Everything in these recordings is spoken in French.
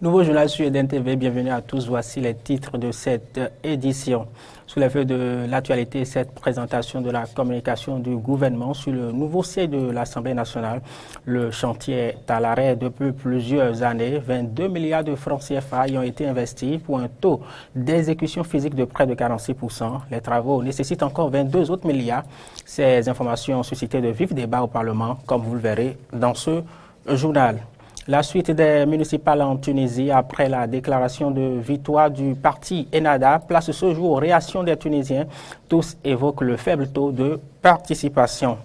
Nouveau journal sur Eden TV, bienvenue à tous. Voici les titres de cette édition. Sous les feux de l'actualité, cette présentation de la communication du gouvernement sur le nouveau siège de l'Assemblée nationale. Le chantier est à l'arrêt depuis plusieurs années. 22 milliards de francs CFA y ont été investis pour un taux d'exécution physique de près de 46%. Les travaux nécessitent encore 22 autres milliards. Ces informations ont suscité de vifs débats au Parlement, comme vous le verrez dans ce journal. La suite des municipales en Tunisie après la déclaration de victoire du parti Ennahda place ce jour aux réactions des Tunisiens. Tous évoquent le faible taux de participation.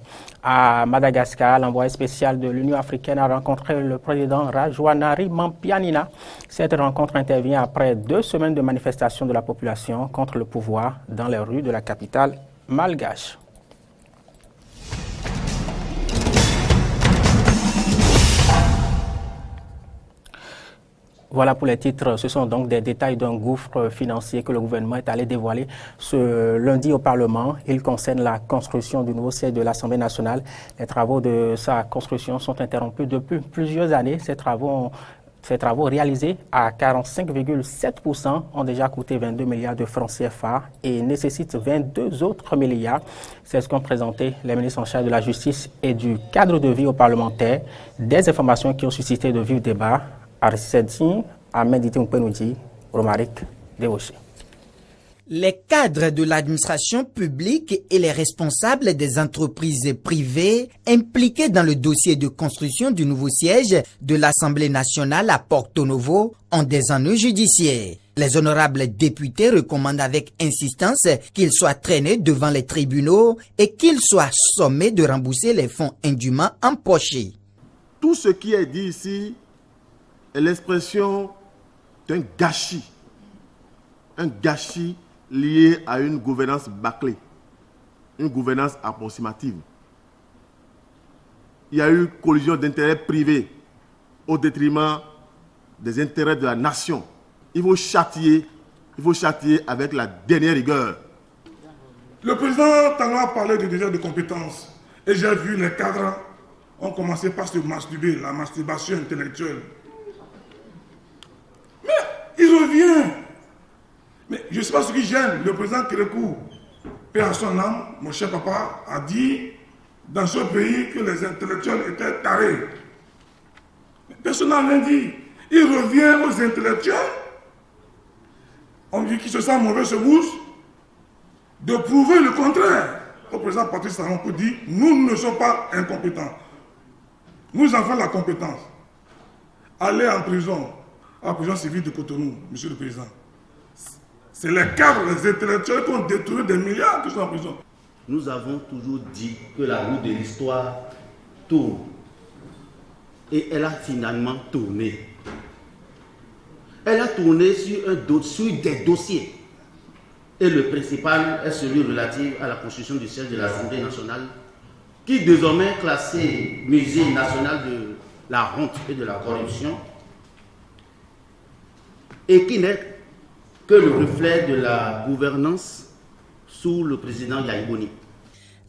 À Madagascar, l'envoyé spécial de l'Union africaine a rencontré le président Rajwanari Mampianina. Cette rencontre intervient après 2 semaines de manifestations de la population contre le pouvoir dans les rues de la capitale malgache. Voilà pour les titres. Ce sont donc des détails d'un gouffre financier que le gouvernement est allé dévoiler ce lundi au Parlement. Il concerne la construction du nouveau siège de l'Assemblée nationale. Les travaux de sa construction sont interrompus depuis plusieurs années. Ces travaux réalisés à 45,7% ont déjà coûté 22 milliards de francs CFA et nécessitent 22 autres milliards. C'est ce qu'ont présenté les ministres en charge de la justice et du cadre de vie aux parlementaires. Des informations qui ont suscité de vifs débats. Les cadres de l'administration publique et les responsables des entreprises privées impliqués dans le dossier de construction du nouveau siège de l'Assemblée nationale à Porto Novo ont des ennuis judiciaires. Les honorables députés recommandent avec insistance qu'ils soient traînés devant les tribunaux et qu'ils soient sommés de rembourser les fonds indûment empochés. Tout ce qui est dit ici est l'expression d'un gâchis lié à une gouvernance bâclée, une gouvernance approximative. Il y a eu collision d'intérêts privés au détriment des intérêts de la nation. Il faut châtier avec la dernière rigueur. Le président Talon a parlé de désert de compétences et j'ai vu les cadres ont commencé par se masturber, la masturbation intellectuelle. Il revient. Mais je ne sais pas ce qui gêne. Le président Kérékou, paix à son âme, mon cher papa, a dit dans ce pays que les intellectuels étaient tarés. Mais personne n'a rien dit. Il revient aux intellectuels. On dit qu'ils se sentent mauvais se bouche de prouver le contraire. Le président Patrice Talon dit nous ne sommes pas incompétents. Nous avons la compétence. Aller en prison. À la prison civile de Cotonou, monsieur le président. C'est les cadres, les intellectuels qui ont détruit des milliards qui sont en prison. Nous avons toujours dit que la roue de l'histoire tourne. Et elle a finalement tourné. Elle a tourné sur des dossiers. Et le principal est celui relatif à la construction du siège de l'Assemblée nationale, qui désormais est classé musée national de la honte et de la corruption, et qui n'est que le reflet de la gouvernance sous le président Yahya Boni.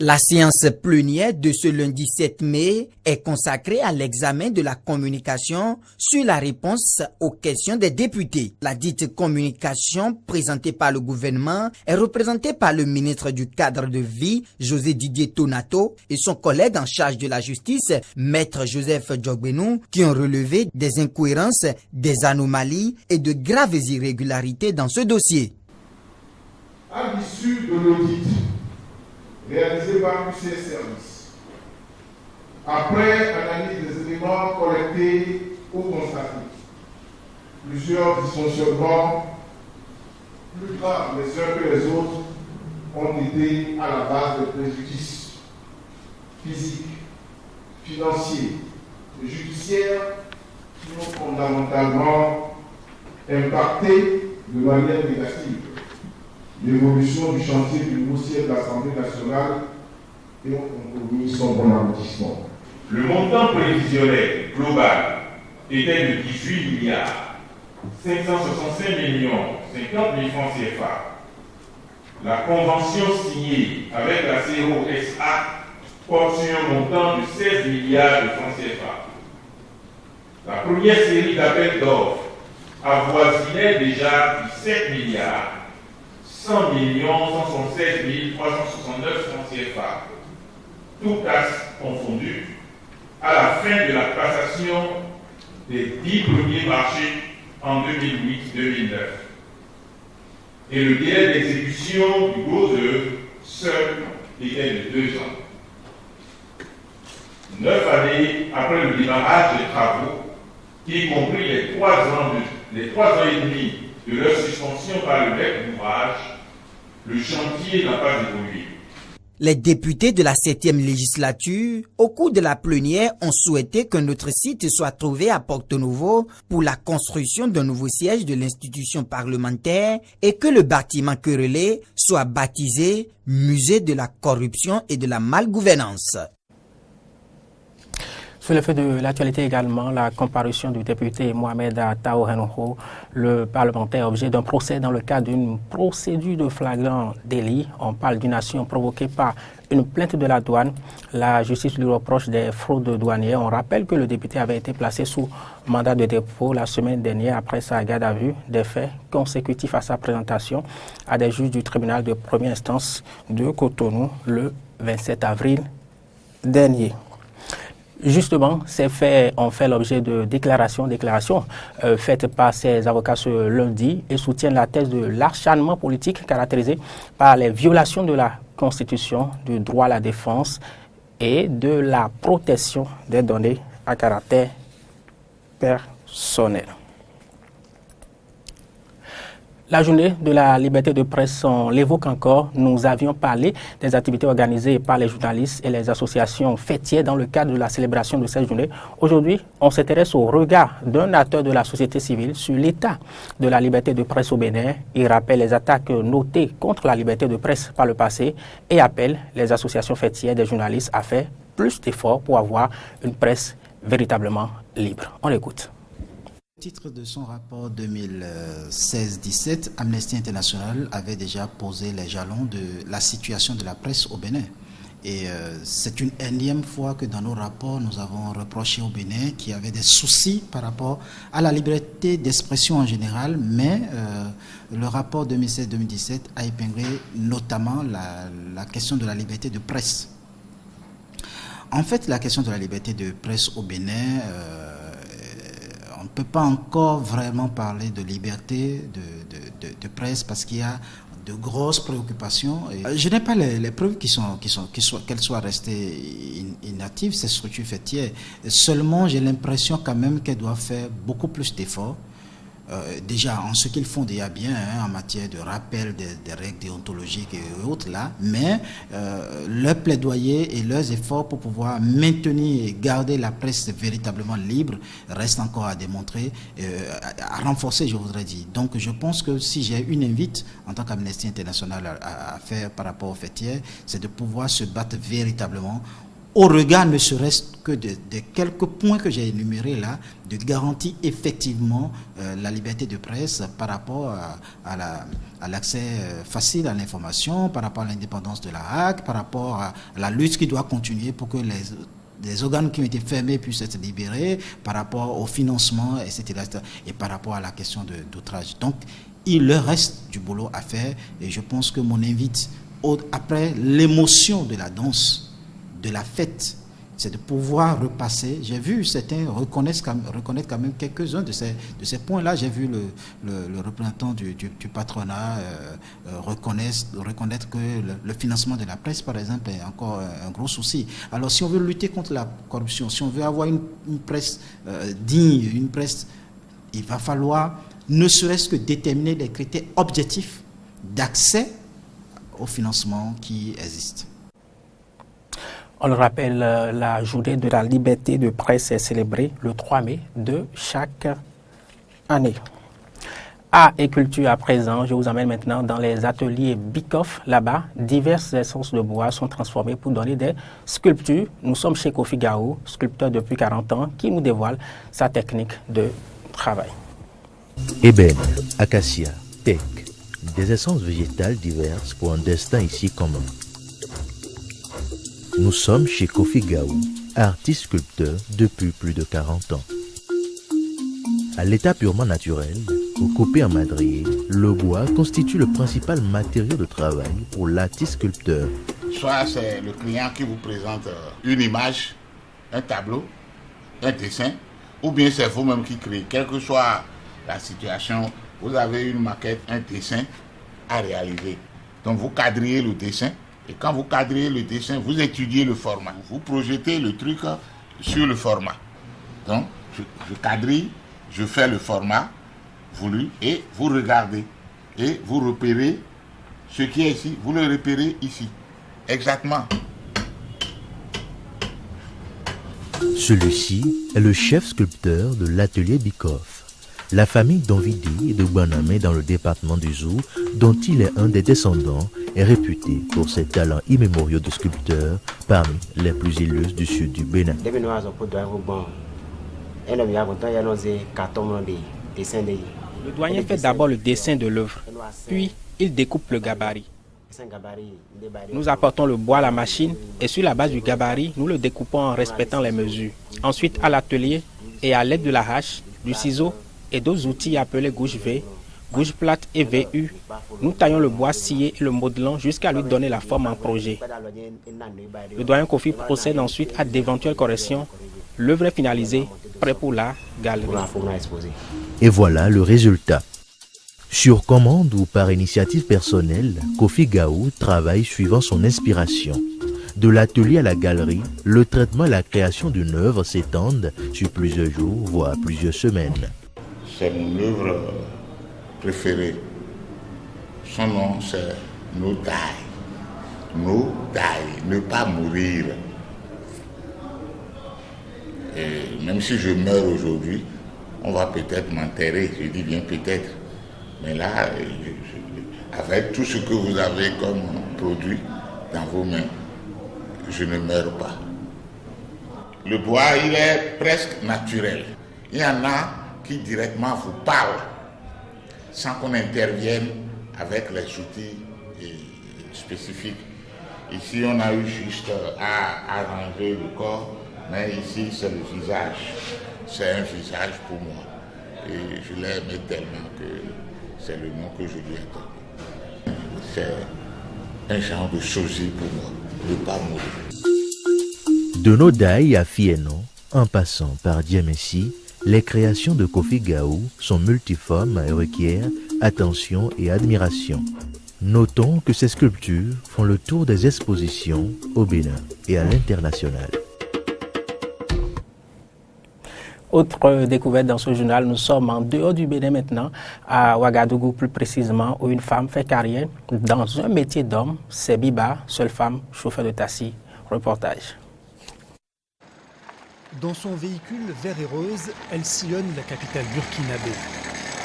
La séance plénière de ce lundi 7 mai est consacrée à l'examen de la communication sur la réponse aux questions des députés. La dite communication présentée par le gouvernement est représentée par le ministre du cadre de vie, José Didier Tonato, et son collègue en charge de la justice, Maître Joseph Djogbenou, qui ont relevé des incohérences, des anomalies et de graves irrégularités dans ce dossier. À l'issue de l'audit réalisé par plusieurs services, après analyse des éléments collectés ou constatés, plusieurs dysfonctionnements, plus graves les uns que les autres, ont été à la base des préjudices physiques, financiers et judiciaires qui ont fondamentalement impacté de manière négative l'évolution du chantier du nouveau siège de l'Assemblée nationale et ont compromis son bon aboutissement. Le montant prévisionnel global était de 18 milliards 565 millions 50 000 francs CFA. La convention signée avec la COSA porte sur un montant de 16 milliards de francs CFA. La première série d'appels d'offres avoisinait déjà 17 milliards 100 176 369 francs CFA, tout taxes confondues, à la fin de la passation des 10 premiers marchés en 2008-2009. Et le délai d'exécution du gros œuvre seul était de 2 ans. 9 années après le démarrage des travaux, y compris les 3 ans et demi de leur suspension par le maître d'ouvrage, le chantier n'a pas évolué. Les députés de la 7e législature, au cours de la plénière, ont souhaité qu'un autre site soit trouvé à Porto-Novo pour la construction d'un nouveau siège de l'institution parlementaire et que le bâtiment querellé soit baptisé Musée de la corruption et de la malgouvernance. Sur le fait de l'actualité également, la comparution du député Mohamed Taorenho, le parlementaire objet d'un procès dans le cadre d'une procédure de flagrant délit. On parle d'une action provoquée par une plainte de la douane. La justice lui reproche des fraudes douanières. On rappelle que le député avait été placé sous mandat de dépôt la semaine dernière après sa garde à vue, des faits consécutifs à sa présentation à des juges du tribunal de première instance de Cotonou le 27 avril dernier. Justement, ces faits ont fait l'objet de déclarations faites par ses avocats ce lundi et soutiennent la thèse de l'acharnement politique caractérisé par les violations de la Constitution, du droit à la défense et de la protection des données à caractère personnel. La journée de la liberté de presse, on l'évoque encore. Nous avions parlé des activités organisées par les journalistes et les associations fêtières dans le cadre de la célébration de cette journée. Aujourd'hui, on s'intéresse au regard d'un acteur de la société civile sur l'état de la liberté de presse au Bénin. Il rappelle les attaques notées contre la liberté de presse par le passé et appelle les associations fêtières des journalistes à faire plus d'efforts pour avoir une presse véritablement libre. On l'écoute. Au titre de son rapport 2016-17, Amnesty International avait déjà posé les jalons de la situation de la presse au Bénin. Et c'est une énième fois que dans nos rapports, nous avons reproché au Bénin qu'il y avait des soucis par rapport à la liberté d'expression en général, mais le rapport 2016-2017 a épinglé notamment la question de la liberté de presse. En fait, la question de la liberté de presse au Bénin... on ne peut pas encore vraiment parler de liberté de presse parce qu'il y a de grosses préoccupations. Et je n'ai pas les preuves qu'elles soient restées inactives, ces structures fêtières. Seulement, j'ai l'impression quand même qu'elles doivent faire beaucoup plus d'efforts. Déjà en ce qu'ils font déjà bien en matière de rappel des règles déontologiques et autres là, mais leur plaidoyer et leurs efforts pour pouvoir maintenir et garder la presse véritablement libre restent encore à démontrer, à renforcer, je voudrais dire. Donc je pense que si j'ai une invite en tant qu'Amnesty International à faire par rapport aux fêtières, c'est de pouvoir se battre véritablement au regard ne serait-ce que de quelques points que j'ai énumérés là, de garantir effectivement la liberté de presse par rapport à l'accès facile à l'information, par rapport à l'indépendance de la HAC, par rapport à la lutte qui doit continuer pour que les organes qui ont été fermés puissent être libérés, par rapport au financement, etc. et par rapport à la question d'outrage. Donc, il leur reste du boulot à faire et je pense que mon invite, après l'émotion de la danse, de la fête, c'est de pouvoir repasser. J'ai vu certains reconnaître quand même quelques-uns de ces points-là. J'ai vu le représentant du patronat reconnaître que le financement de la presse, par exemple, est encore un gros souci. Alors, si on veut lutter contre la corruption, si on veut avoir une presse digne, une presse, il va falloir ne serait-ce que déterminer les critères objectifs d'accès au financement qui existent. On le rappelle, la journée de la liberté de presse est célébrée le 3 mai de chaque année. Art et culture à présent, je vous emmène maintenant dans les ateliers Bikoff. Là-bas, diverses essences de bois sont transformées pour donner des sculptures. Nous sommes chez Kofi Gao, sculpteur depuis 40 ans, qui nous dévoile sa technique de travail. Ébène, acacia, teck, des essences végétales diverses pour un destin ici commun. Nous sommes chez Kofi Gao, artiste sculpteur depuis plus de 40 ans. À l'état purement naturel, ou coupé en madrier, le bois constitue le principal matériau de travail pour l'artiste sculpteur. Soit c'est le client qui vous présente une image, un tableau, un dessin, ou bien c'est vous-même qui créez. Quelle que soit la situation, vous avez une maquette, un dessin à réaliser. Donc vous quadrillez le dessin, et quand vous quadrillez le dessin, vous étudiez le format. Vous projetez le truc sur le format. Donc je quadrille, je fais le format voulu, et vous regardez, et vous repérez ce qui est ici, vous le repérez ici. Exactement. Celui-ci est le chef sculpteur de l'atelier Bikoff, la famille d'Onvidi et de Guanamé dans le département du Zou, dont il est un des descendants, est réputé pour ses talents immémoriaux de sculpteur parmi les plus illustres du sud du Bénin. Le doyen fait d'abord le dessin de l'œuvre, puis il découpe le gabarit. Nous apportons le bois à la machine et sur la base du gabarit, nous le découpons en respectant les mesures. Ensuite, à l'atelier et à l'aide de la hache, du ciseau et d'autres outils appelés gouge V, gouge plate et VU, nous taillons le bois scié et le modelons jusqu'à lui donner la forme en projet. Le doyen Kofi procède ensuite à d'éventuelles corrections. L'œuvre est finalisée, prêt pour la galerie. Et voilà le résultat. Sur commande ou par initiative personnelle, Kofi Gaou travaille suivant son inspiration. De l'atelier à la galerie, le traitement et la création d'une œuvre s'étendent sur plusieurs jours, voire plusieurs semaines. C'est mon œuvre préférée. Son nom, c'est No Die. No Die, ne pas mourir. Et même si je meurs aujourd'hui, on va peut-être m'enterrer, je dis bien peut-être. Mais là, avec tout ce que vous avez comme produit dans vos mains, je ne meurs pas. Le bois, il est presque naturel. Il y en a qui directement vous parlent sans qu'on intervienne avec les outils spécifiques. Ici, on a eu juste à arranger le corps, mais ici, c'est le visage. C'est un visage pour moi. Et je l'ai aimé tellement que c'est le nom que je lui ai donné. C'est un genre de sosie pour moi, ne pas mourir. De Nodai à Fieno, en passant par Djemessi, les créations de Kofi Gaou sont multiformes et requièrent attention et admiration. Notons que ces sculptures font le tour des expositions au Bénin et à l'international. Autre découverte dans ce journal, nous sommes en dehors du Bénin maintenant, à Ouagadougou plus précisément, où une femme fait carrière dans un métier d'homme. C'est Biba, seule femme, chauffeur de taxi. Reportage. Dans son véhicule vert et rose, elle sillonne la capitale burkinabé.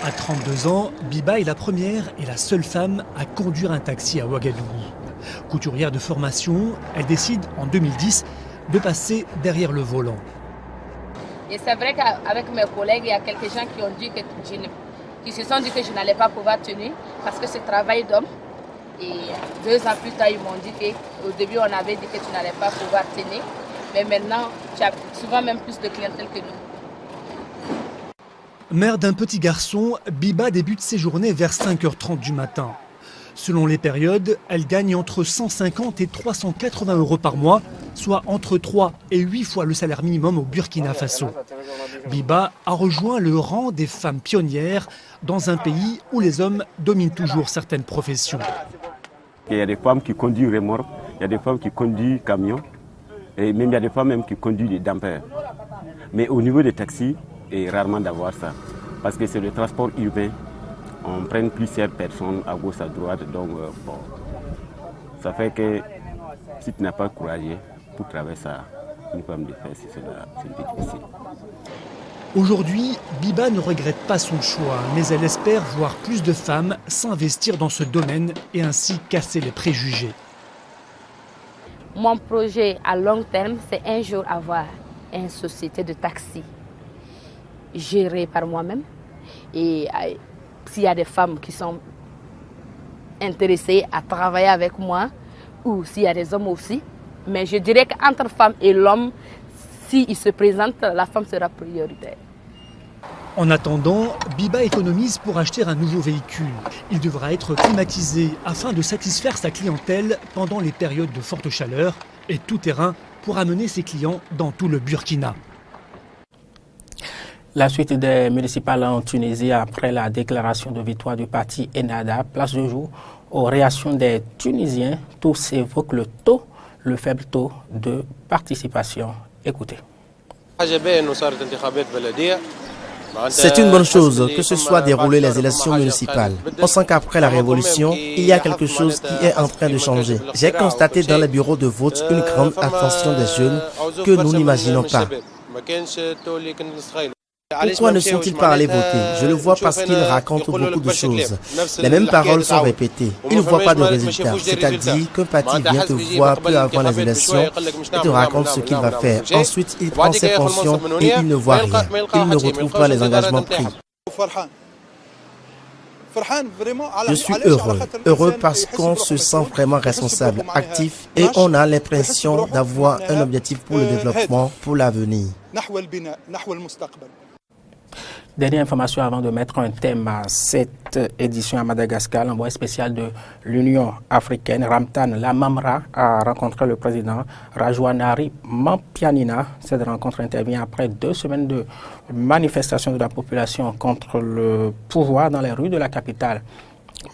À 32 ans, Biba est la première et la seule femme à conduire un taxi à Ouagadougou. Couturière de formation, elle décide en 2010 de passer derrière le volant. Et c'est vrai qu'avec mes collègues, il y a quelques gens qui ont dit qui se sont dit que je n'allais pas pouvoir tenir parce que c'est travail d'homme. Et 2 ans plus tard, ils m'ont dit qu'au début, on avait dit que tu n'allais pas pouvoir tenir. Mais maintenant, tu as souvent même plus de clientèle que nous. Mère d'un petit garçon, Biba débute ses journées vers 5h30 du matin. Selon les périodes, elle gagne entre 150 et 380 euros par mois, soit entre 3 et 8 fois le salaire minimum au Burkina Faso. Biba a rejoint le rang des femmes pionnières dans un pays où les hommes dominent toujours certaines professions. Il y a des femmes qui conduisent remorques, il y a des femmes qui conduisent camions, et même il y a des femmes même qui conduisent des dampers. Mais au niveau des taxis, il est rarement d'avoir ça, parce que c'est le transport urbain. On prend plusieurs personnes à gauche, à droite, donc bon, ça fait que si tu n'as pas courage pour traverser une femme de fer, c'est un peu difficile. Aujourd'hui, Biba ne regrette pas son choix, mais elle espère voir plus de femmes s'investir dans ce domaine et ainsi casser les préjugés. Mon projet à long terme, c'est un jour avoir une société de taxi gérée par moi-même. Et s'il y a des femmes qui sont intéressées à travailler avec moi, ou s'il y a des hommes aussi, mais je dirais qu'entre femme et l'homme, s'il se présente, la femme sera prioritaire. En attendant, Biba économise pour acheter un nouveau véhicule. Il devra être climatisé afin de satisfaire sa clientèle pendant les périodes de forte chaleur et tout terrain pour amener ses clients dans tout le Burkina. La suite des municipales en Tunisie après la déclaration de victoire du parti Ennahda, place de jour aux réactions des Tunisiens. Tous évoquent le faible taux de participation. Écoutez. C'est une bonne chose que ce soit déroulé les élections municipales. On sent qu'après la révolution, il y a quelque chose qui est en train de changer. J'ai constaté dans les bureaux de vote une grande attention des jeunes que nous n'imaginons pas. Pourquoi ne sont-ils pas allés voter? Je le vois parce qu'ils racontent beaucoup de choses. Les mêmes paroles sont répétées. Ils ne voient pas de résultats. C'est-à-dire qu'un parti vient te voir peu avant les élections et te raconte ce qu'il va faire. Ensuite, il prend ses fonctions et il ne voit rien. Il ne retrouve pas les engagements pris. Je suis heureux parce qu'on se sent vraiment responsable, actif et on a l'impression d'avoir un objectif pour le développement, pour l'avenir. Dernière information avant de mettre un thème à cette édition à Madagascar. L'envoyé spécial de l'Union africaine, Ramtan Lamamra, a rencontré le président Rajwanari Mampianina. Cette rencontre intervient après 2 semaines de manifestations de la population contre le pouvoir dans les rues de la capitale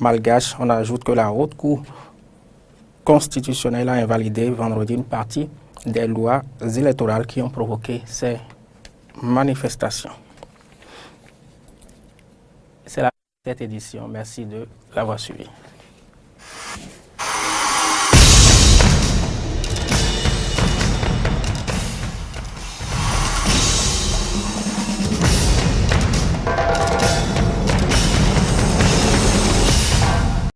malgache. On ajoute que la Haute Cour constitutionnelle a invalidé vendredi une partie des lois électorales qui ont provoqué ces manifestations. C'est la cette édition. Merci de l'avoir suivi.